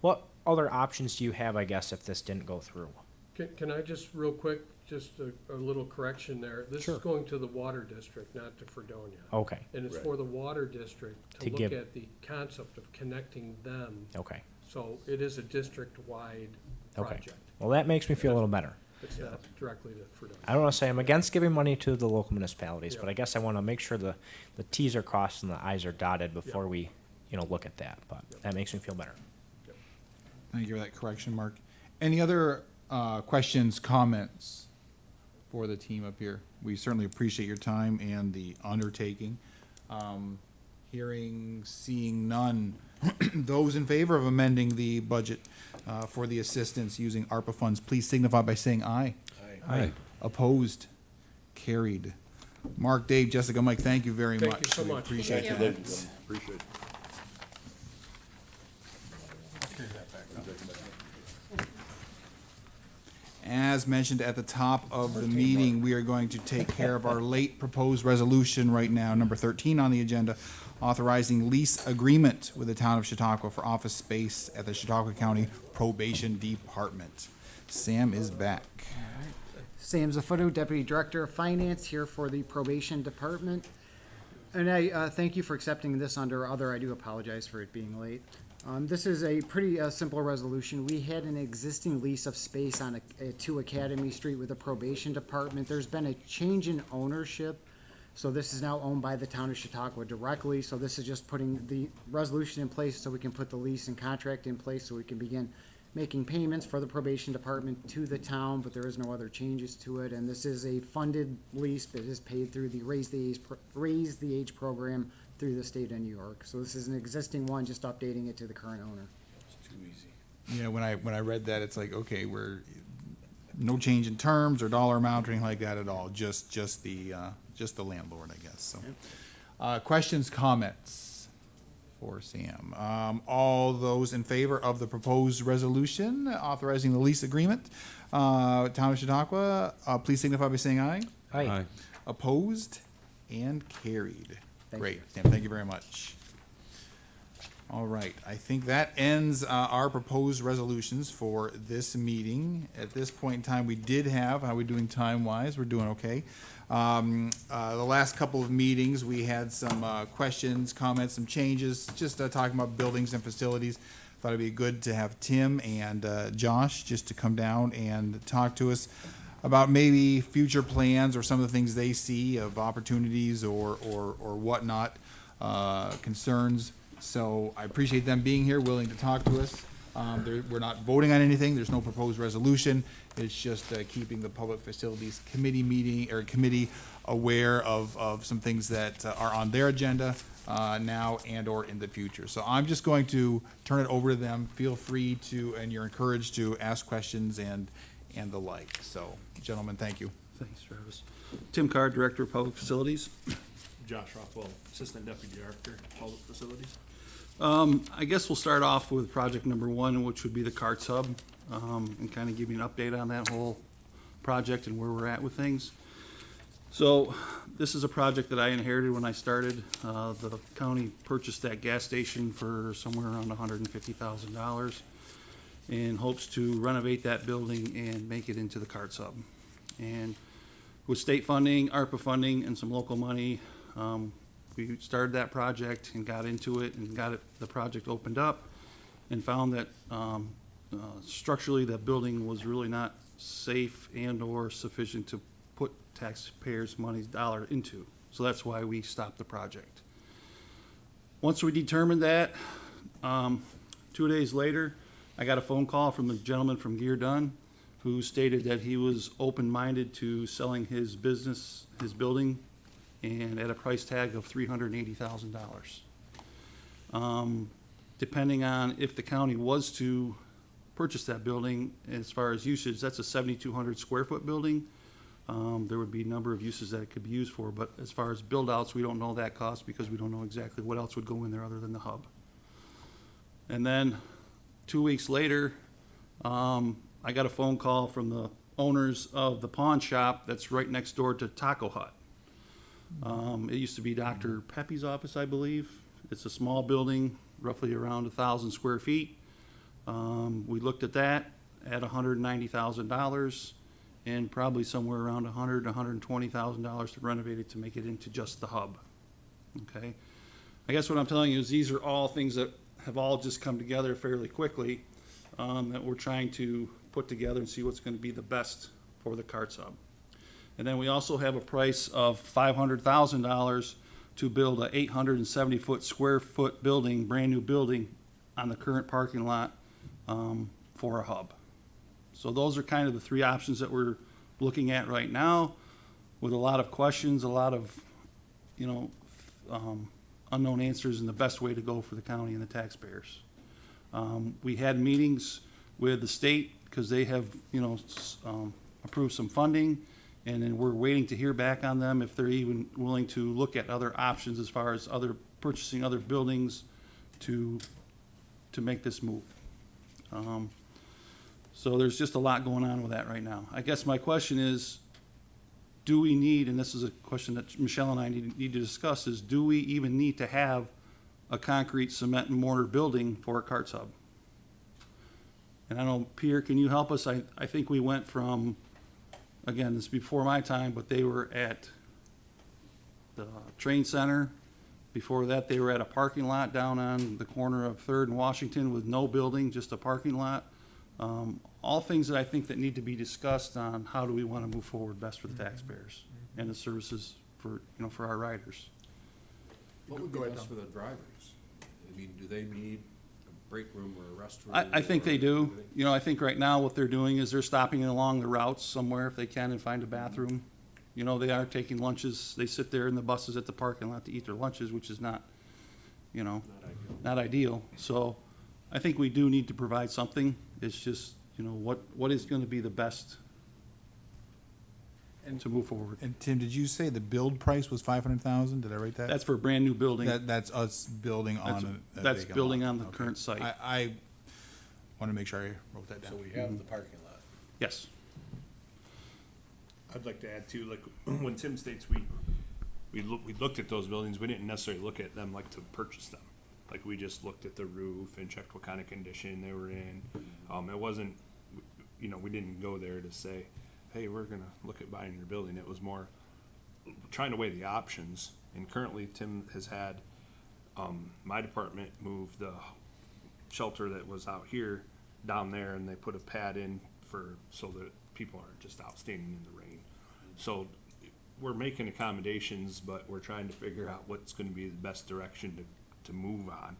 what other options do you have, I guess, if this didn't go through? Can I just real quick, just a little correction there? This Sure. is going to the water district, not to Fredonia. Okay. And it's Right. for the water district To to look give- at the concept of connecting them. Okay. So it is a district-wide Okay. project. Well, that makes me feel a little better. It's not directly to Fredonia. I don't want to say I'm against giving money to the local municipalities, but Yeah. I guess I want to make sure the T's are crossed and the I's are dotted before Yeah. we, look at that. But that makes me feel better. Thank you for that correction, Mark. Any other questions, comments for the team up here? We certainly appreciate your time and the undertaking. Seeing none. Those in favor of amending the budget for the assistance using ARPA funds, please signify by saying aye. Aye. Aye. Opposed? Carried. Mark, Dave, Jessica, Mike, thank you very much. Thank you so We much. Appreciate Thank that. you. Appreciate it. As mentioned at the top of the meeting, we are going to take care of our late proposed resolution right now, number 13 on the agenda, authorizing lease agreement with the town of Chautauqua for office space at the Chautauqua County Probation Department. Sam is back. Sam Zaffoto, Deputy Director of Finance, here for the Probation Department. And I thank you for accepting this under other. I do apologize for it being late. This is a pretty simple resolution. We had an existing lease of space on 2 Academy Street with the Probation Department. There's been a change in ownership, so this is now owned by the town of Chautauqua directly. So this is just putting the resolution in place so we can put the lease and contract in place so we can begin making payments for the Probation Department to the town, but there is no other changes to it. And this is a funded lease that is paid through the Raise the Age program through the state of New York. So this is an existing one, just updating it to the current owner. It's too easy. Yeah, when I read that, it's like, okay, we're, no change in terms or dollar amount or anything like that at all, just the landlord, I guess, so. Questions, comments for Sam? All those in favor of the proposed resolution authorizing the lease agreement, Town of Chautauqua, please signify by saying aye. Aye. Opposed and carried. Thank Great, you. Sam, thank you very much. All right, I think that ends our proposed resolutions for this meeting. At this point in time, we did have, how are we doing time-wise? We're doing okay. The last couple of meetings, we had some questions, comments, some changes, just talking about buildings and facilities. Thought it'd be good to have Tim and Josh just to come down and talk to us about maybe future plans or some of the things they see of opportunities or whatnot, concerns. So I appreciate them being here, willing to talk to us. We're not voting on anything. There's no proposed resolution. It's just keeping the Public Facilities Committee aware of some things that are on their agenda now and or in the future. So I'm just going to turn it over to them. Feel free to, and you're encouraged to ask questions and the like. So, gentlemen, thank you. Thanks, Travis. Tim Carr, Director of Public Facilities. Josh Rothwell, Assistant Deputy Director, Public Facilities. I guess we'll start off with project number 1, which would be the CARTS hub, and kind of give you an update on that whole project and where we're at with things. So this is a project that I inherited when I started. The county purchased that gas station for somewhere around $150,000 and hopes to renovate that building and make it into the CARTS hub. And with state funding, ARPA funding, and some local money, we started that project and got into it and got the project opened up and found that structurally that building was really not safe and or sufficient to put taxpayers' money's dollar into. So that's why we stopped the project. Once we determined that, 2 days later, I got a phone call from the gentleman from Gear Dunn who stated that he was open-minded to selling his business, his building, and at a price tag of $380,000. Depending on if the county was to purchase that building, as far as usage, that's a 7,200 square foot building. There would be a number of uses that it could be used for, but as far as build outs, we don't know that cost because we don't know exactly what else would go in there other than the hub. And then 2 weeks later, I got a phone call from the owners of the pawn shop that's right next door to Taco Hut. It used to be Dr. Pepe's office, I believe. It's a small building, roughly around 1,000 square feet. We looked at that at $190,000 and probably somewhere around $100,000 to $120,000 to renovate it to make it into just the hub. Okay, I guess what I'm telling you is these are all things that have all just come together fairly quickly, that we're trying to put together and see what's going to be the best for the CARTS hub. And then we also have a price of $500,000 to build a 870 square foot building, brand new building on the current parking lot, for a hub. So those are kind of the 3 options that we're looking at right now, with a lot of questions, a lot of, unknown answers, and the best way to go for the county and the taxpayers. We had meetings with the state because they have, approved some funding, and then we're waiting to hear back on them if they're even willing to look at other options as far as purchasing other buildings to make this move. So there's just a lot going on with that right now. I guess my question is, do we need, and this is a question that Michelle and I need to discuss, is do we even need to have a concrete cement and mortar building for a CARTS hub? And I don't know, Pierre, can you help us? I think we went from again, this is before my time, but they were at the train center. Before that, they were at a parking lot down on the corner of Third and Washington with no building, just a parking lot. All things that I think that need to be discussed on how do we want to move forward best for the taxpayers and the services for, for our riders. What would be Go ahead, best for Tom. the drivers? I mean, do they need a break room or a restroom? I think they or- do. I think right now what they're doing is they're stopping along the routes somewhere if they can and find a bathroom. They are taking lunches. They sit there in the buses at the parking lot to eat their lunches, which is not, not ideal. So I think we do need to provide something. It's just, what is gonna be the best to move forward. And Tim, did you say the build price was 500,000? Did I write that? That's for a brand-new building. That's us building on a That's vacant building lot. on the Okay. current site. I want to make sure I wrote that So down. we have the parking lot. Yes. I'd like to add too, like, when Tim states we looked at those buildings, we didn't necessarily look at them like to purchase them. Like, we just looked at the roof and checked what kind of condition they were in. It wasn't, we didn't go there to say, hey, we're gonna look at buying your building. It was more trying to weigh the options. And currently, Tim has had, my department move the shelter that was out here down there, and they put a pad in so that people aren't just out standing in the rain. So we're making accommodations, but we're trying to figure out what's gonna be the best direction to move on.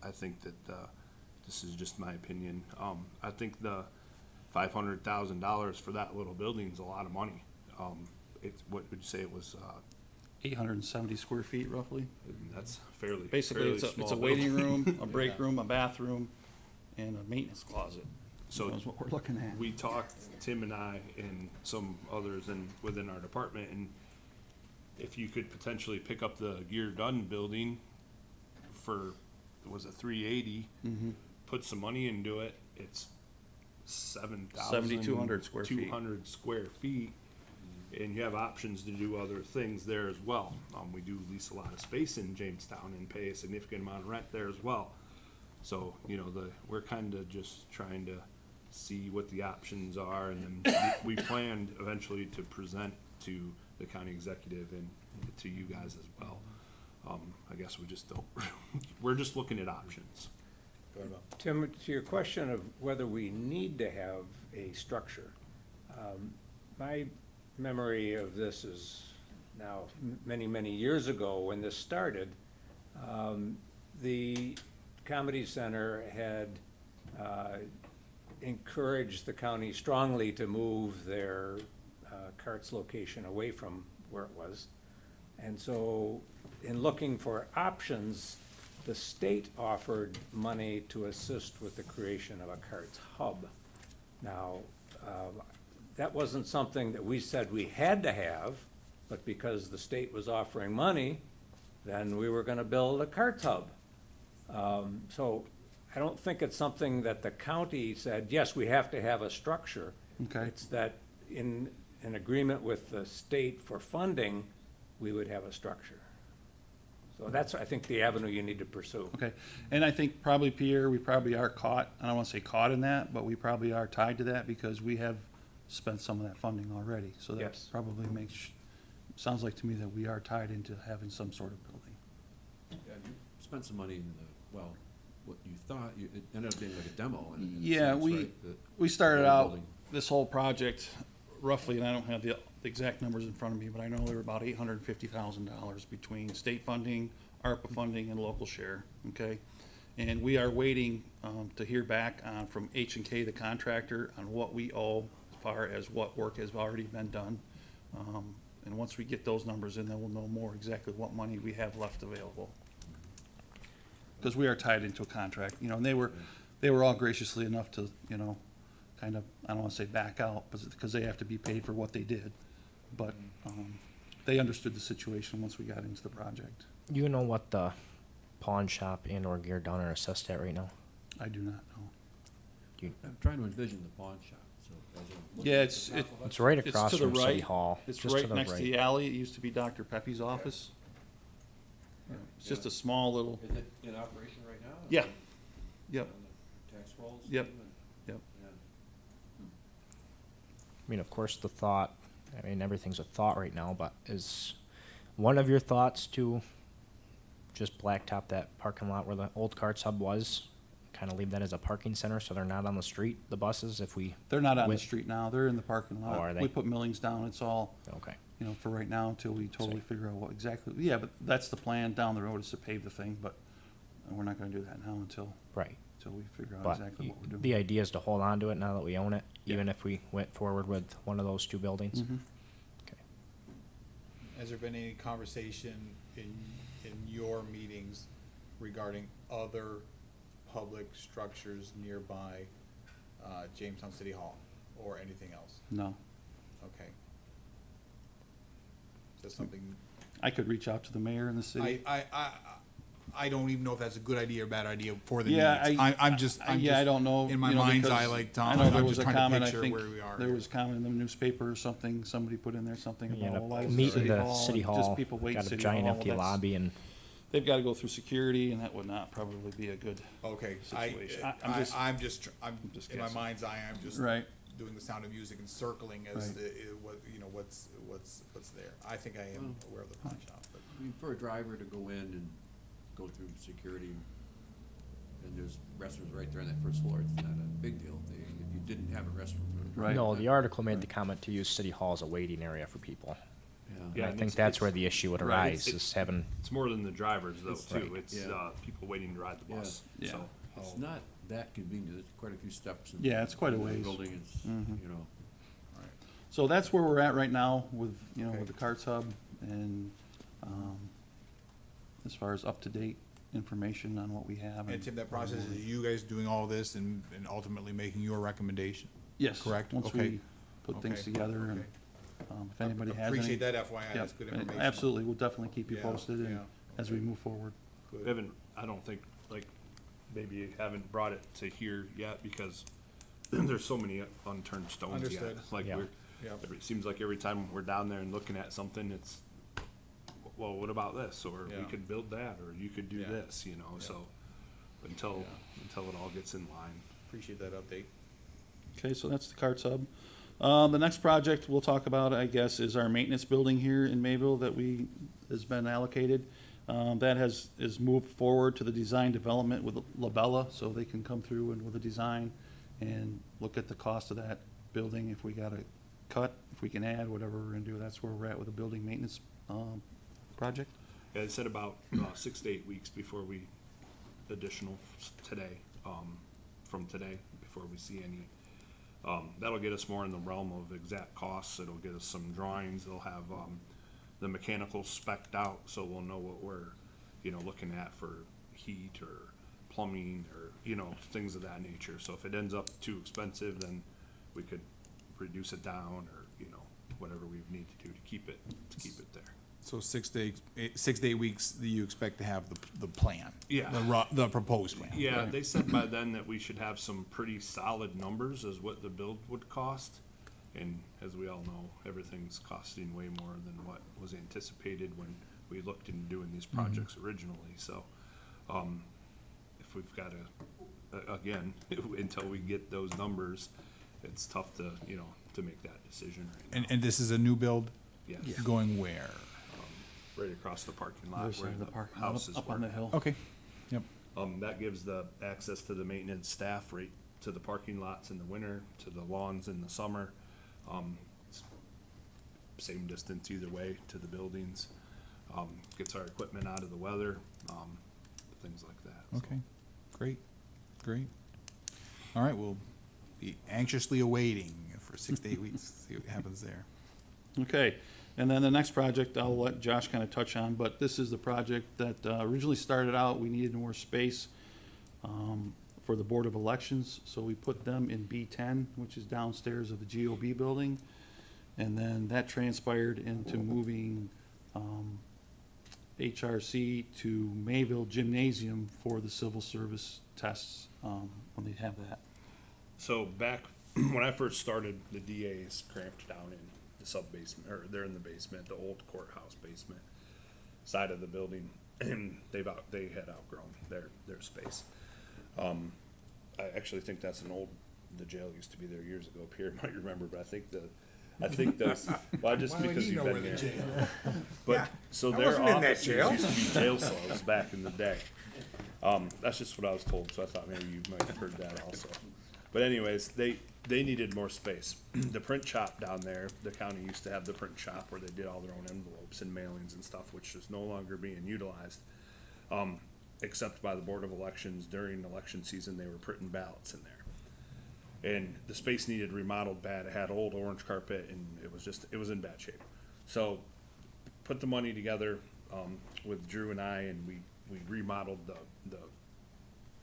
I think that, this is just my opinion. I think the $500,000 for that little building is a lot of money. What would you say it was, 870 square feet roughly. that's fairly, Basically, fairly it's a small waiting building. room, a break room, a bathroom, and a maintenance closet. So That's what we're looking at. we talked, Tim and I and some others within our department, and if you could potentially pick up the Gear Done building for, was it 380? Put some money into it, it's 7,200 square feet. 200 square feet, and you have options to do other things there as well. We do lease a lot of space in Jamestown and pay a significant amount of rent there as well. So, we're kind of just trying to see what the options are, and then we planned eventually to present to the county executive and to you guys as well. I guess we just don't, we're just looking at options. Go ahead, Bob. Tim, to your question of whether we need to have a structure, my memory of this is now many, many years ago when this started. The Comedy Center had encouraged the county strongly to move their carts location away from where it was. And so, in looking for options, the state offered money to assist with the creation of a carts hub. Now, that wasn't something that we said we had to have, but because the state was offering money, then we were gonna build a carts hub. So I don't think it's something that the county said, yes, we have to have a structure. Okay. It's that in agreement with the state for funding, we would have a structure. So that's, I think, the avenue you need to pursue. Okay, and I think probably, Pierre, we probably are caught, I don't wanna say caught in that, but we probably are tied to that because we have spent some of that funding already. So that Yes. probably sounds like to me that we are tied into having some sort of building. Yeah, you spent some money in what you thought, it ended up being like a demo in a Yeah, sense, we, right? The we started old out building. this whole project roughly, and I don't have the exact numbers in front of me, but I know there were about $850,000 between state funding, ARPA funding, and local share, okay? And we are waiting, to hear back from H&K, the contractor, on what we owe as far as what work has already been done. And once we get those numbers in, then we'll know more exactly what money we have left available. Because we are tied into a contract, and they were all graciously enough to, kind of, I don't wanna say back out, but because they have to be paid for what they did. But, they understood the situation once we got into the project. You know what the pawn shop and or Gear Done are assessed at right now? I do not know. I'm trying to envision the pawn shop, so. as I'm looking Yeah, at it's, the map of it- It's right it's across to the from City right. Hall. It's just to right the next to the alley. It used to be Dr. Pepe's office. It's just a small little, Is it in operation right now? Yeah. Is it Yep. on the Tax rolls? Yep. even? Yep. Yeah. I mean, of course, the thought, I mean, everything's a thought right now, but is one of your thoughts to just blacktop that parking lot where the old carts hub was? Kind of leave that as a parking center so they're not on the street, the buses, if we. They're not on the went- street now, they're in the parking lot. Oh, are they? We put millings down, it's all, Okay. you know, for right now until we totally figure out what exactly, yeah, but that's the plan down the road is to pave the thing, but we're not gonna do that now until Right. we figure out But exactly what we're doing. the idea is to hold on to it now that we own it, Yeah. even if we went forward with one of those two buildings. Mhm. Okay. Has there been any conversation in your meetings regarding other public structures nearby, Jamestown City Hall or anything else? No, Okay. Is that something, I could reach out to the mayor in the city. I don't even know if that's a good idea or bad idea for the Yeah, meetings. I'm just, yeah, I don't know. in my you know, mind's because eye, like I Tom, know there I'm was just a trying to comment, I picture think, where we are. there was a comment in the newspaper or something, somebody put in there something You end about, up well, why is meeting the the city and hall, just people wait in got a City giant Hall, empty that's- lobby and. They've gotta go through security and that would not probably be a good, Okay, situation. I'm just, I'm, just in my guessing. mind's eye, I'm just Right. doing the Sound of Music and circling as Right. what, you know, what's there. I think I am aware of the pawn shop, but. I mean, for a driver to go in and go through security, and there's restrooms right there on that first floor, it's not a big deal. If you didn't have a restroom. for the Right. No, the article made the comment to use City Hall as a waiting area for people. Yeah. And Yeah, I and think it's- that's it's- where the issue would right, arise, it's- is having, It's more than the drivers though, It's- too. Right. It's, Yeah. people waiting to ride the bus, Yeah. so. It's not that convenient, there's quite a few steps. in- Yeah, it's quite a in the ways. Building, it's, Mhm. you know. so that's where we're at right now with, you know, Okay. with the carts hub and, as far as up-to-date information on what we have. And Tim, that process is you guys doing all this and ultimately making your recommendation? Yes. Correct? Once Okay. we put things Okay. together and, Okay. if anybody has any. Appreciate that FYI, Yep, that's good information. absolutely, we'll definitely keep you Yeah, posted and yeah. as we move forward. Good. We haven't, I don't think, like, maybe you haven't brought it to here yet because there's so many unturned stones yet. Understood. Like, Yeah. it seems like every time we're down there and looking at something, it's, well, what about this? Or we Yeah. could build that, or you could do Yeah. this, you know, so until it all gets in line. Appreciate that update. Okay, so that's the carts hub. The next project we'll talk about, I guess, is our maintenance building here in Mayville that has been allocated. That is moved forward to the design development with Labella, so they can come through and with a design and look at the cost of that building, if we gotta cut, if we can add, whatever we're gonna do, that's where we're at with the building maintenance, project. Yeah, it said about 6 to 8 weeks before we, additional today, from today, before we see any. That'll get us more in the realm of exact costs. It'll get us some drawings. It'll have, the mechanical spec'd out, so we'll know what we're, you know, looking at for heat or plumbing or, you know, things of that nature. So if it ends up too expensive, then we could reduce it down or, you know, whatever we need to do to keep it there. So 6 to 8 weeks, that you expect to have the plan? Yeah. The proposed plan? Yeah, they said by then that we should have some pretty solid numbers as what the build would cost. And as we all know, everything's costing way more than what was anticipated when we looked into doing these projects originally, so, if we've got again, until we get those numbers, it's tough to, you know, to make that decision right now. And this is a new build? Yes. Going where? Right across the parking lot Other where side of the the parking lot, houses up on were. the hill. Okay, yep. That gives the access to the maintenance staff right to the parking lots in the winter, to the lawns in the summer. It's same distance either way to the buildings. Gets our equipment out of the weather, things like that. so. Okay, great. All right, we'll be anxiously awaiting for 6 to 8 weeks, see what happens there. Okay, and then the next project I'll let Josh kind of touch on, but this is the project that originally started out, we needed more space for the Board of Elections, so we put them in B10, which is downstairs of the GOB building. And then that transpired into moving HRC to Mayville Gymnasium for the civil service tests, when they have that. So back, when I first started, the DA is cramped down in the sub-basement, or they're in the basement, the old courthouse basement side of the building, and they had outgrown their space. I actually think that's an old the jail used to be there years ago. Pierre might remember, but I think the, well, just Why would because he you've know been where the there. jail? But, so I their wasn't in that offices jail. used to be jail cells back in the day. That's just what I was told, so I thought maybe you might have heard that also. But anyways, they needed more space. The print shop down there, the county used to have the print shop where they did all their own envelopes and mailings and stuff, which is no longer being utilized. Except by the Board of Elections during election season, they were printing ballots in there. And the space needed remodeled bad. It had old orange carpet and it was in bad shape. So put the money together, with Drew and I, and we remodeled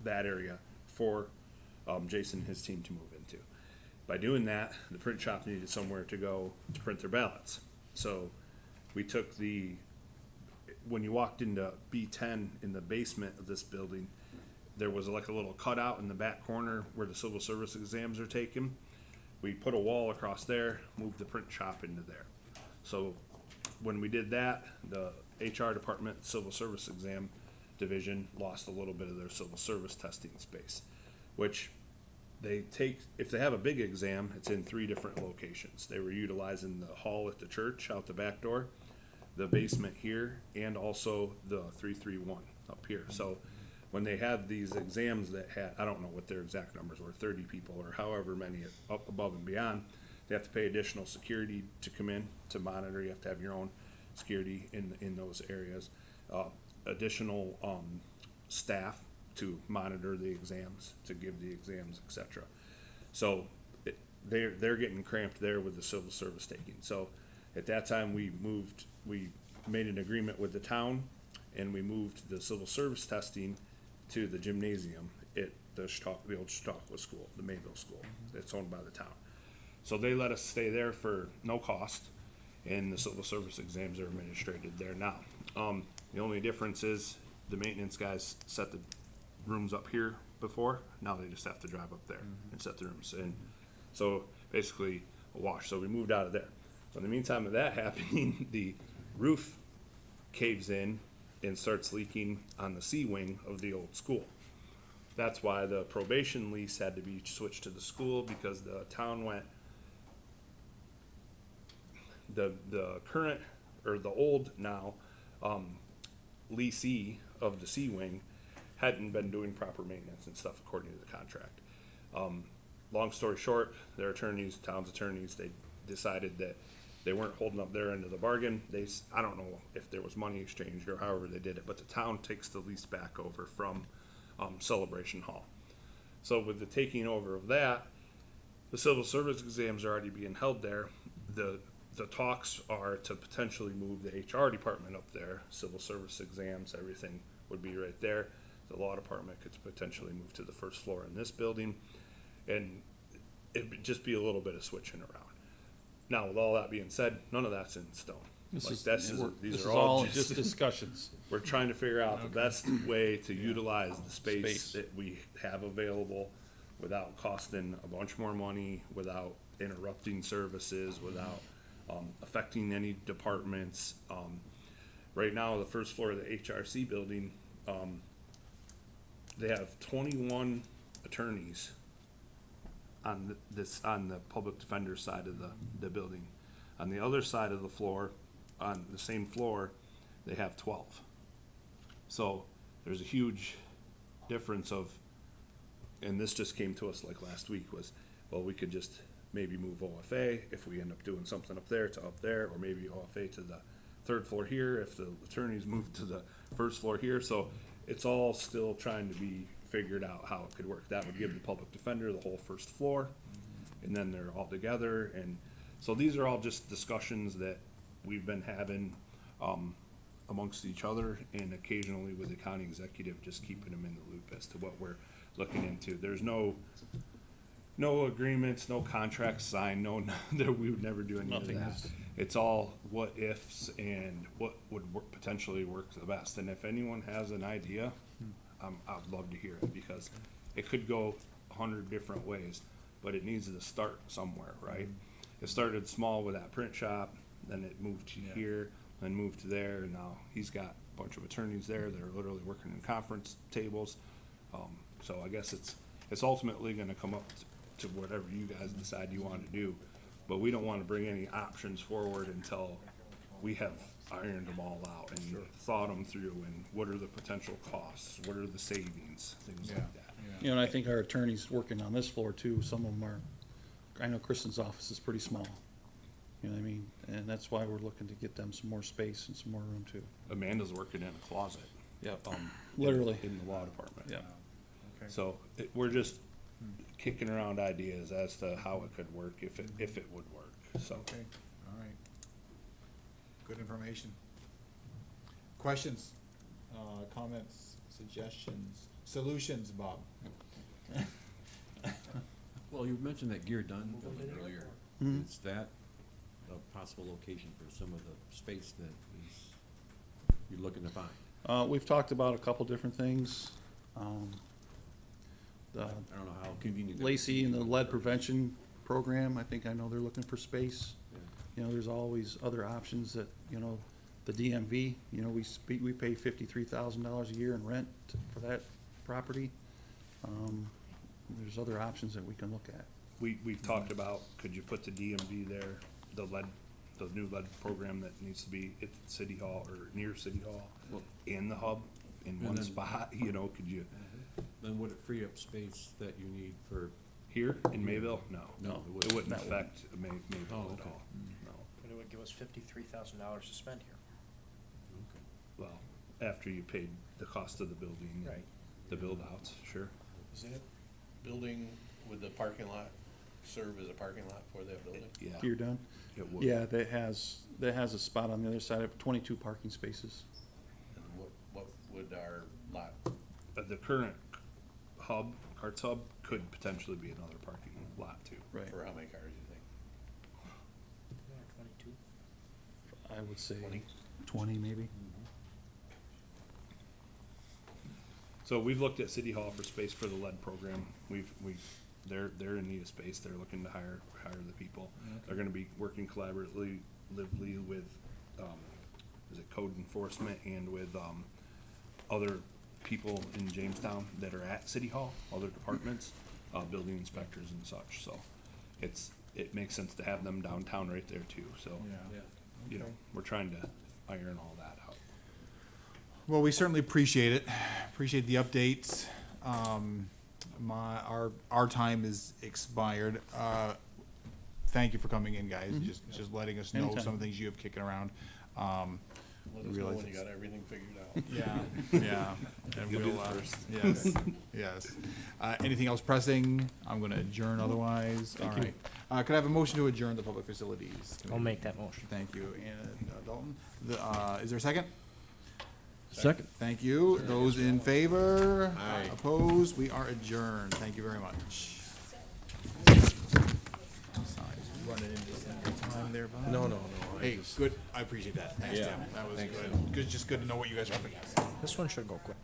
that area for, Jason and his team to move into. By doing that, the print shop needed somewhere to go to print their ballots. So we took when you walked into B10 in the basement of this building, there was like a little cutout in the back corner where the civil service exams are taken. We put a wall across there, moved the print shop into there. So when we did that, the HR department, civil service exam division lost a little bit of their civil service testing space, which they take, if they have a big exam, it's in 3 different locations. They were utilizing the hall at the church out the back door, the basement here, and also the 331 up here. So when they had these exams that had, I don't know what their exact numbers were, 30 people or however many up above and beyond, they have to pay additional security to come in to monitor. You have to have your own security in those areas. Additional staff to monitor the exams, to give the exams, etc. So they're getting cramped there with the civil service taking. So at that time, we made an agreement with the town, and we moved the civil service testing to the gymnasium at the old Chautauqua School, the Mayville School. It's owned by the town. So they let us stay there for no cost, and the civil service exams are administrated there now. The only difference is the maintenance guys set the rooms up here before. Now they just have to drive up there and set the rooms in. So basically a wash. So we moved out of there. So in the meantime of that happening, the roof caves in and starts leaking on the C wing of the old school. That's why the probation lease had to be switched to the school, because the town went, the current, or the old now, leasee of the C wing hadn't been doing proper maintenance and stuff according to the contract. Long story short, their attorneys, town's attorneys, they decided that they weren't holding up their end of the bargain. I don't know if there was money exchanged or however they did it, but the town takes the lease back over from Celebration Hall. So with the taking over of that, the civil service exams are already being held there. The talks are to potentially move the HR department up there. Civil service exams, everything would be right there. The law department could potentially move to the first floor in this building, and it'd just be a little bit of switching around. Now, with all that being said, none of that's in stone. These are all just discussions. We're trying to figure out the best way to utilize the space that we have available without costing a bunch more money, without interrupting services, without affecting any departments. Right now, the first floor of the HRC building, they have 21 attorneys on the public defender side of the building. On the other side of the floor, on the same floor, they have 12. So there's a huge difference of, and this just came to us like last week, was, well, we could just maybe move OFA if we end up doing something up there to up there, or maybe OFA to the 3rd floor here if the attorneys move to the 1st floor here. So it's all still trying to be figured out how it could work. That would give the public defender the whole 1st floor, and then they're all together. And so these are all just discussions that we've been having amongst each other, and occasionally with the county executive, just keeping them in the loop as to what we're looking into. There's no agreements, no contracts signed, that we would never do any of that. It's all what ifs and what would potentially work the best. And if anyone has an idea, I'd love to hear it, because it could go 100 different ways, but it needs to start somewhere, right? It started small with that print shop, then it moved to here, then moved to there, and now he's got a bunch of attorneys there that are literally working in conference tables. So I guess it's ultimately gonna come up to whatever you guys decide you wanna do. But we don't wanna bring any options forward until we have ironed them all out and thought them through, and what are the potential costs, what are the savings, things like that. You know, and I think our attorney's working on this floor too. Some of them are, I know Kristen's office is pretty small. You know what I mean? And that's why we're looking to get them some more space and some more room too. Amanda's working in a closet. Yep. in- Literally. In the law department. Yeah. Okay. So, we're just kicking around ideas as to how it could work, if it would work, so. Okay, all right. Good information. Questions, comments, suggestions, solutions, Bob? Well, you mentioned that Gear Done building earlier. Mhm. Is that a possible location for some of the space that is, you're looking to find? We've talked about a couple different things. The I don't know how convenient. that would Lacey be. and the lead prevention program, I know they're looking for space. Yeah. You know, there's always other options that, you know, the DMV, you know, we pay $53,000 a year in rent for that property. There's other options that we can look at. We've talked about, could you put the DMV there, the new lead program that needs to be at City Hall or near City Hall, Well- and the hub in And one then- spot, you know, could you, Then would it free up space that you need for, here in Mayville? No. No, it It wouldn't. wouldn't That wouldn't. affect Mayville Oh, at okay. all, no. But it would give us $53,000 to spend here. Well, after you paid the cost of the building. and Right. The build outs, sure. Is that building with the parking lot serve as a parking lot for that building? Yeah. You're done? It would. Yeah, that has a spot on the other side of 22 parking spaces. And what would our lot, But the current hub, Carts Hub, could potentially be another parking lot too. Right. for how many cars you think? 22. I would say 20? 20 maybe. So we've looked at City Hall for space for the lead program. They're in need of space. They're looking to hire the people. They're gonna be working collaboratively with, is it code enforcement and with, other people in Jamestown that are at City Hall, other departments, building inspectors and such, so it makes sense to have them downtown right there too, so. yeah, You know, we're trying to iron all that out. Well, we certainly appreciate it. Appreciate the updates. Our time is expired. Thank you for coming in, guys. Just letting us know Anytime. some of the things you have kicking around. Let us know realize when you it's- got everything figured out. Yeah. And You'll do we'll, it first. yes, yes. Anything else pressing? I'm gonna adjourn otherwise. All right. Could I have a motion to adjourn the public facilities? I'll make that motion. Thank you. And Dalton, is there a second? Second. Thank you. Those in favor? Opposed? We are adjourned. Thank you very much. Sorry, running into some time there, Bob. No. Hey, good. I appreciate that. Thanks, Yeah. Tim. That was Thanks, good. Good, just good to know what you guys are up against. This one should go quick.